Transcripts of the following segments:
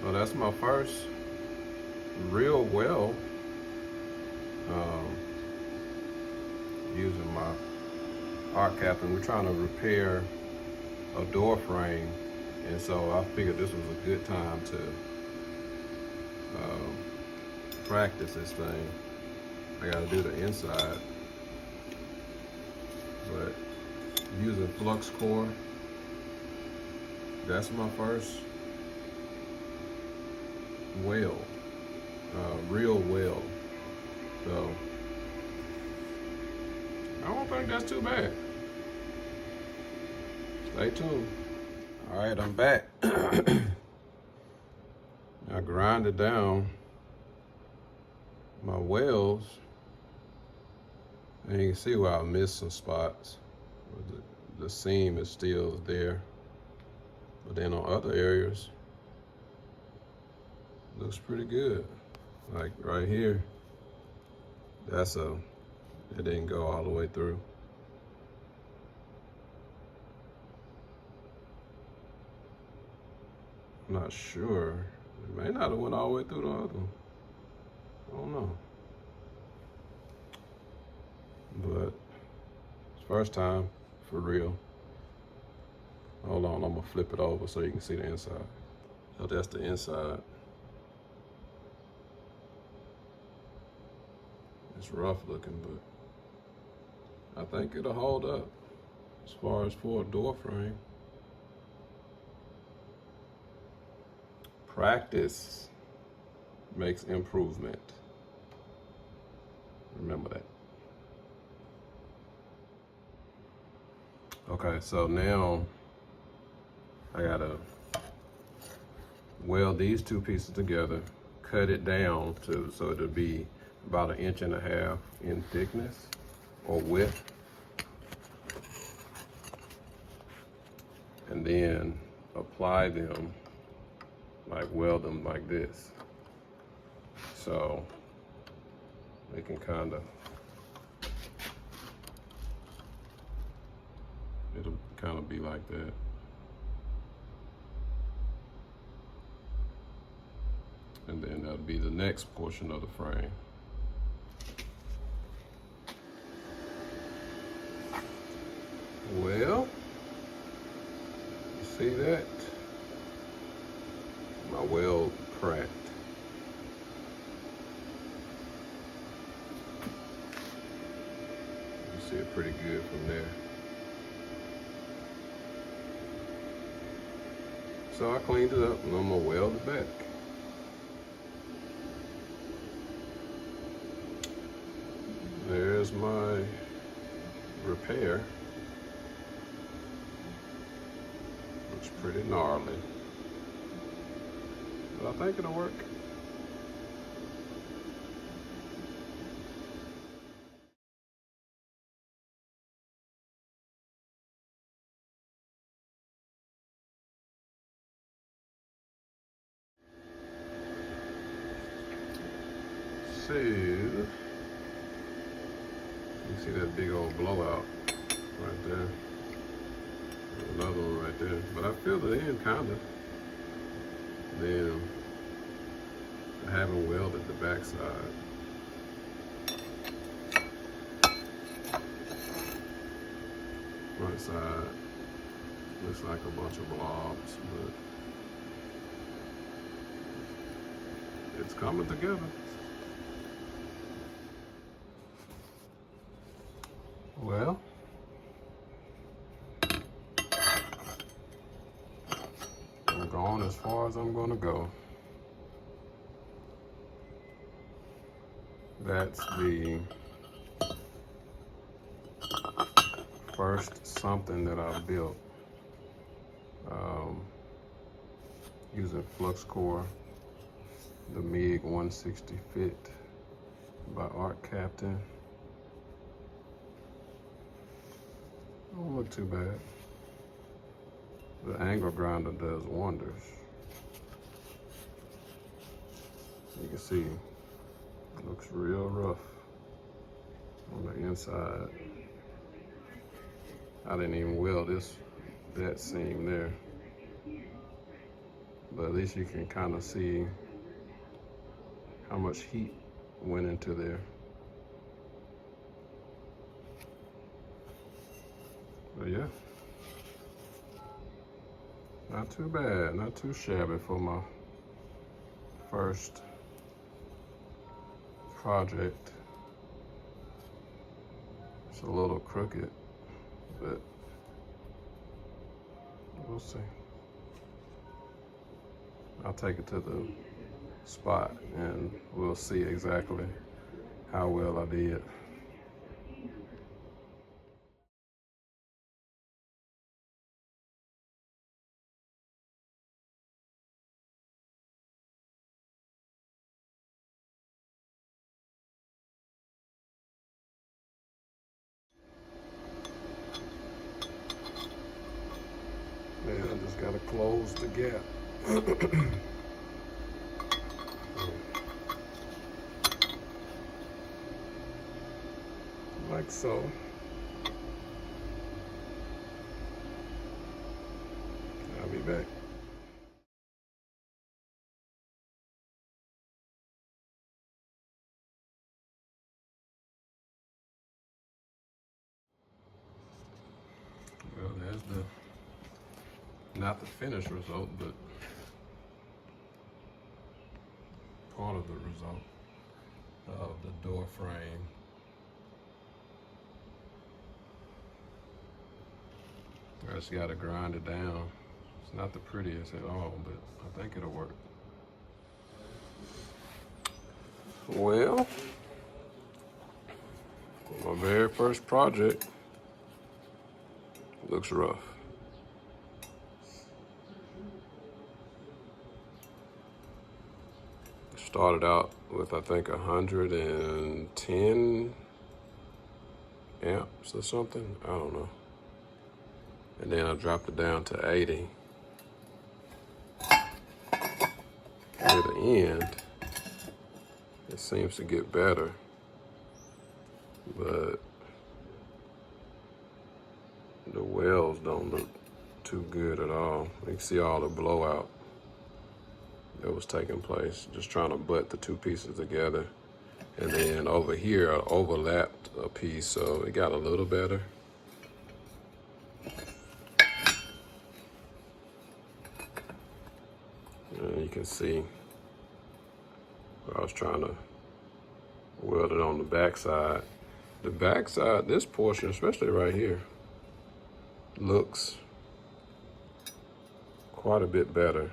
So that's my first real weld using my arc cap, and we're trying to repair a door frame, and so I figured this was a good time to practice this thing. I gotta do the inside, but using flux core, that's my first weld, real weld. So I don't think that's too bad. Stay tuned. All right, I'm back. I grinded down my welds, and you can see where I missed some spots. The seam is still there, but then on other areas, looks pretty good. Like right here, it didn't go all the way through. I'm not sure. It may not have went all the way through the other one. I don't know. But it's first time for real. Hold on, I'm gonna flip it over so you can see the inside. So that's the inside. It's rough looking, but I think it'll hold up as far as for a door frame. Practice makes improvement. Remember that. Okay, so now I gotta weld these two pieces together, cut it down so it'll be about 1.5 inches in thickness or width, and then apply them, like weld them like this, so they can it'll kind of be like that. And then that'll be the next portion of the frame. Well, you see that? My weld cracked. You see it pretty good from there. So I cleaned it up and I'm gonna weld it back. There's my repair. Looks pretty gnarly, but I think it'll work. So, you see that big old blowout right there. Another one right there. But I filled it in kinda. Then I haven't welded the back side. Front side looks like a bunch of blobs, but it's coming together. Well, I'm going as far as I'm gonna go. That's the first something that I built using flux core, the MIG 160 fit by Art Captain. Don't look too bad. The angle grinder does wonders. You can see it looks real rough on the inside. I didn't even weld that seam there. but at least you can kind of see how much heat went into there. But yeah, not too bad, not too shabby for my first project. It's a little crooked, but we'll see. I'll take it to the spot and we'll see exactly how well I did. Man, I just gotta close the gap. Like so. I'll be back. Well, there's not the finished result, but part of the result of the door frame. I just gotta grind it down. It's not the prettiest at all, but I think it'll work. Well, my very first project looks rough. Started out with, I think, 110 amps or something. I don't know. And then I dropped it down to 80. Near the end, it seems to get better, but the welds don't look too good at all. You can see all the blowout that was taking place, just trying to butt the two pieces together. And then over here, I overlapped a piece, so it got a little better. And you can see where I was trying to weld it on the backside. The backside, this portion, especially right here, looks quite a bit better.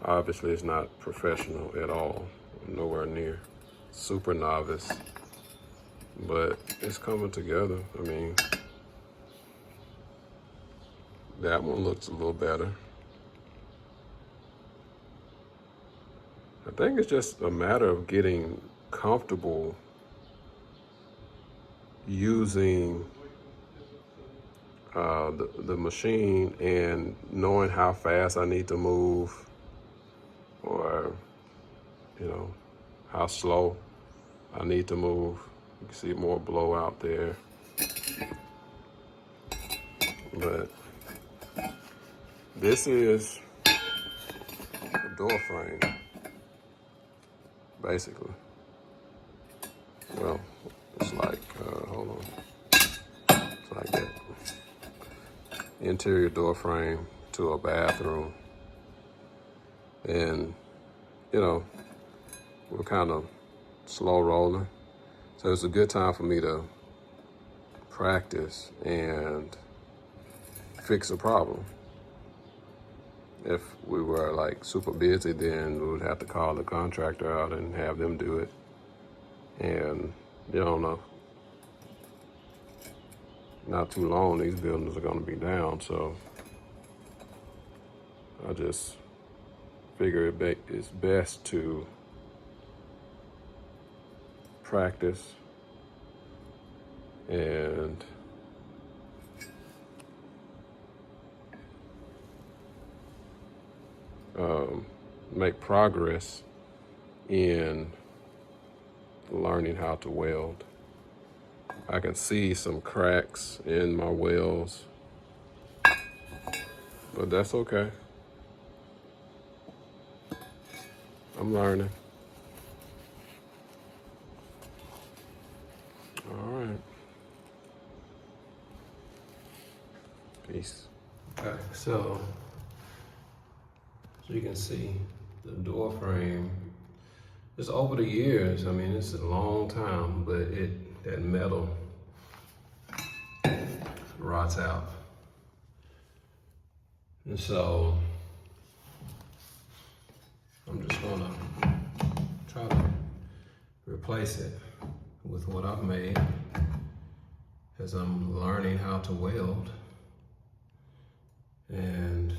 Obviously, it's not professional at all, nowhere near. Super novice, but it's coming together. I mean, that one looks a little better. I think it's just a matter of getting comfortable using the machine and knowing how fast I need to move, or how slow I need to move. You can see more blowout there, but this is a door frame, basically. Well, it's like, hold on, it's like that. Interior door frame to a bathroom. And, we're kind of slow rolling. So it's a good time for me to practice and fix a problem. If we were like super busy, then we would have to call the contractor out and have them do it. And not too long, these buildings are going to be down. So I just figure it's best to practice and make progress in learning how to weld. I can see some cracks in my welds, but that's okay. I'm learning. All right. Peace. Okay, so you can see the door frame. Just over the years, I mean, it's a long time, but that metal rots out. And so I'm just gonna try to replace it with what I've made as I'm learning how to weld. And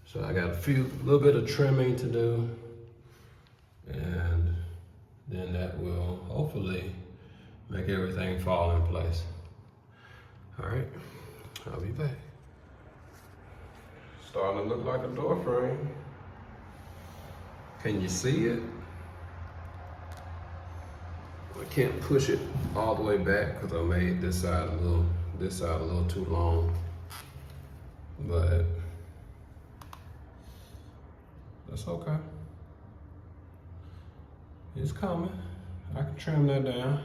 so I got a little bit of trimming to do, and then that will hopefully make everything fall in place. All right, I'll be back. Starting to look like a door frame. Can you see it? I can't push it all the way back because I made this side a little too long. But that's okay. It's coming. I can trim that down.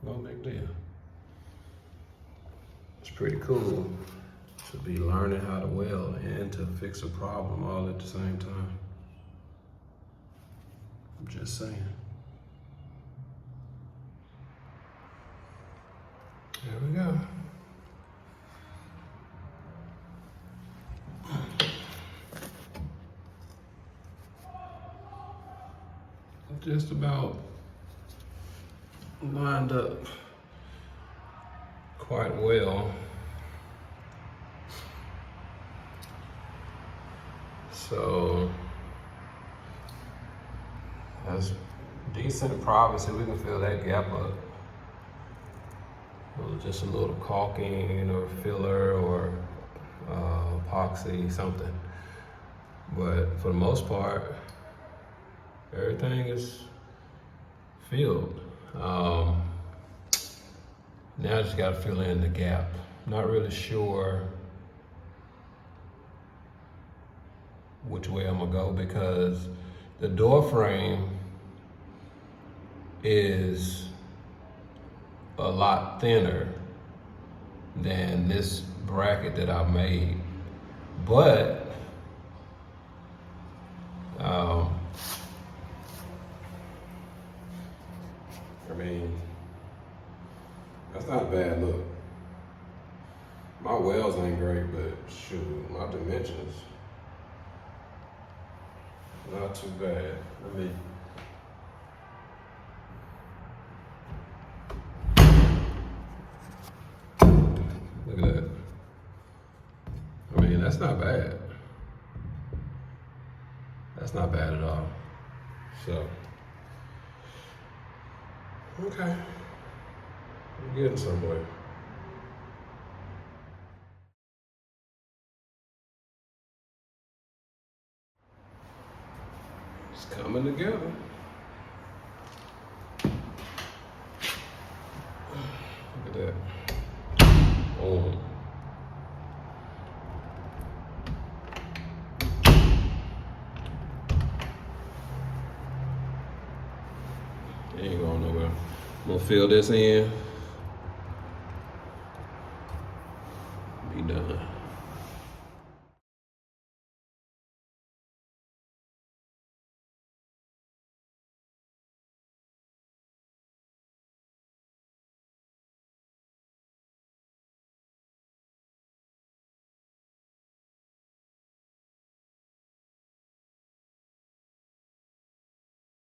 No big deal. It's pretty cool to be learning how to weld and to fix a problem all at the same time. I'm just saying. There we go. Just about lined up quite well. So that's decent privacy. We can fill that gap up. Just a little caulking or filler or epoxy, something. But for the most part, everything is filled. Now I just gotta fill in the gap. Not really sure which way I'm gonna go because the door frame is a lot thinner than this bracket that I made. But I mean, that's not a bad look. My welds ain't great, but shoot, my dimensions, not too bad. I mean, look at that. I mean, that's not bad. That's not bad at all. So, okay, we're getting somewhere. It's coming together. Look at that. Oh. It ain't going nowhere. I'm gonna fill this in. Be done.